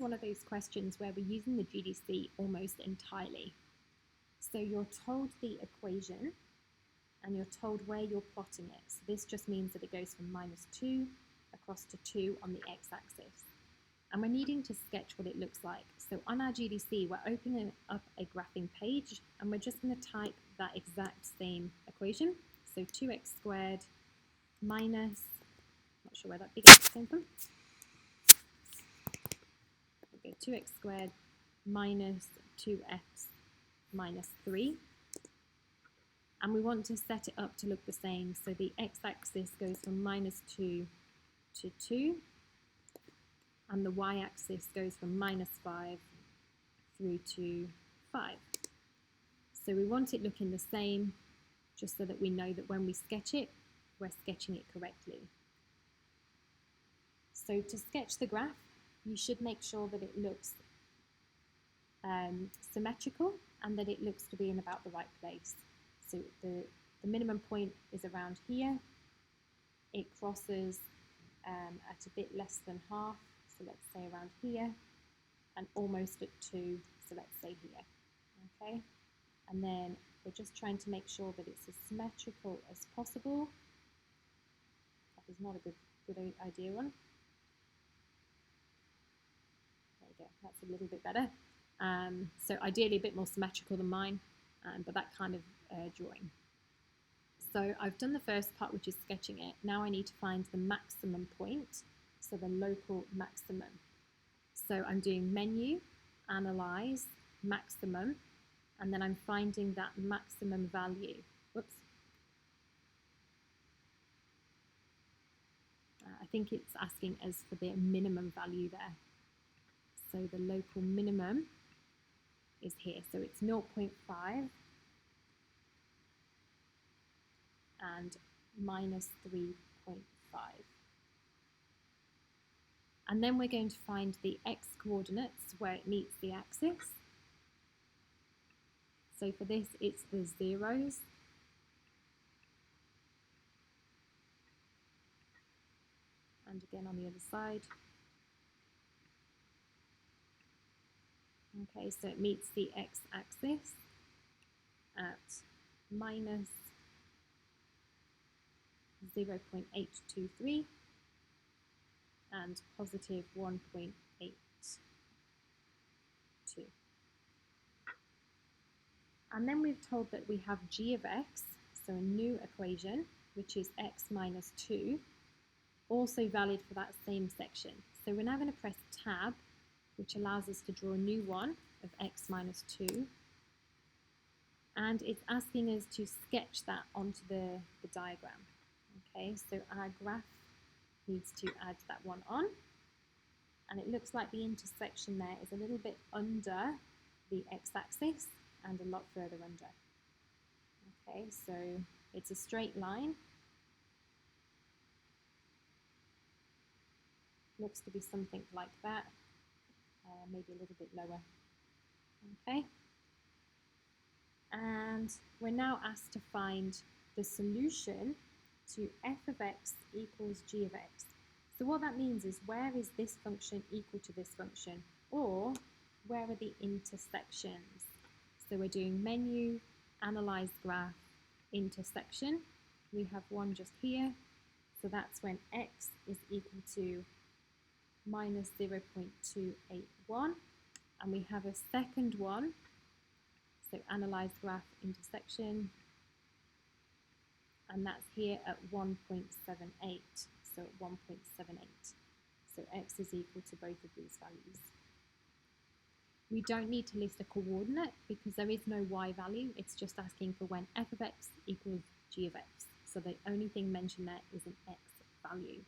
one of those questions where we're using the GDC almost entirely. So you're told the equation and you're told where you're plotting it. So this just means that it goes from -2 across to 2 on the x-axis. And we're needing to sketch what it looks like. So on our GDC, we're opening up a graphing page and we're just going to type that exact same equation. So 2x squared minus, not sure where that big x came from. Okay, 2x squared minus 2x minus 3. And we want to set it up to look the same. So the x-axis goes from -2 to 2. And the y-axis goes from -5 through to 5. So we want it looking the same, just so that we know that when we sketch it, we're sketching it correctly. So to sketch the graph, you should make sure that it looks symmetrical and that it looks to be in about the right place. So the minimum point is around here. It crosses at a bit less than half, so let's say around here, and almost at 2, so let's say here, okay? And then we're just trying to make sure that it's as symmetrical as possible. That is not a good idea one. There you go, that's a little bit better. So ideally a bit more symmetrical than mine, but that kind of drawing. So I've done the first part, which is sketching it. Now I need to find the maximum point, so the local maximum. So I'm doing menu, analyze, maximum, and then I'm finding that maximum value. Whoops. I think it's asking us for the minimum value there. So the local minimum is here. So it's 0.5 and -3.5. And then we're going to find the x coordinates where it meets the axis. So for this, it's the 0s. And again on the other side. Okay, so it meets the x-axis at -0.823 and +1.82. And then we've told that we have g of x, so a new equation, which is x minus 2, also valid for that same section. So we're now going to press tab, which allows us to draw a new one of x minus 2. And it's asking us to sketch that onto the diagram. Okay, so our graph needs to add that one on. And it looks like the intersection there is a little bit under the x-axis and a lot further under. Okay, so it's a straight line. Looks to be something like that, maybe a little bit lower. Okay, and we're now asked to find the solution to f of x equals g of x. So what that means is, where is this function equal to this function, or where are the intersections? So we're doing menu, analyze graph, intersection. We have one just here, so that's when x is equal to -0.281, and we have a second one, so analyze graph, intersection, and that's here at 1.78, so at 1.78. So x is equal to both of these values. We don't need to list a coordinate because there is no y value, it's just asking for when f of x equals g of x. So the only thing mentioned there is an x value.